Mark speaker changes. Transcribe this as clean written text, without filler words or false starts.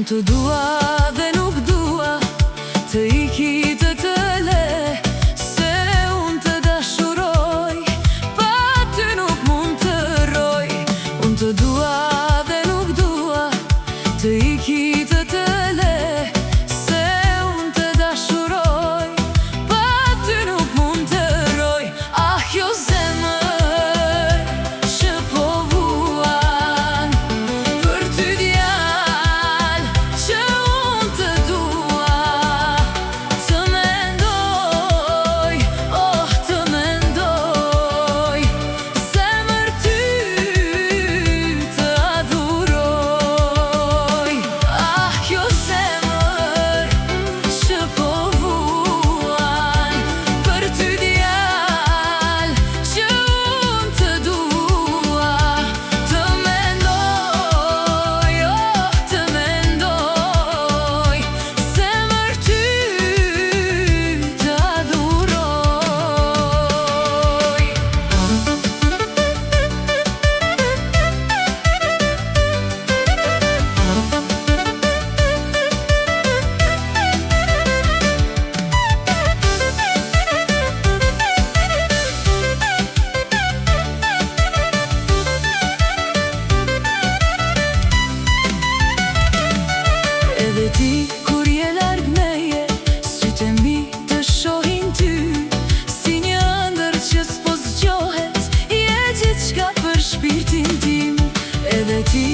Speaker 1: Unë të dua dhe nuk dua të iki të le, se unë të dashuroj, pa ty nuk mund të roj. Unë të dua dhe nuk dua të iki të le, se unë të dashuroj, pa ty nuk mund të roj. Ah, jo zemër që po vuan për ty djal, që unë të dua të mendoj, oh të mendoj, zemër ty të adhuroj. Ah, jo zemër që po vuan për ty djal, që unë të dua të mendoj, oh të mendoj, zemër ty të adhuroj. Edhe ti kur je larg meje, sytë e mi të shohin ty, si një ëndër që s'po zgjohet, je gjithçka për shpirtin tim. Edhe ti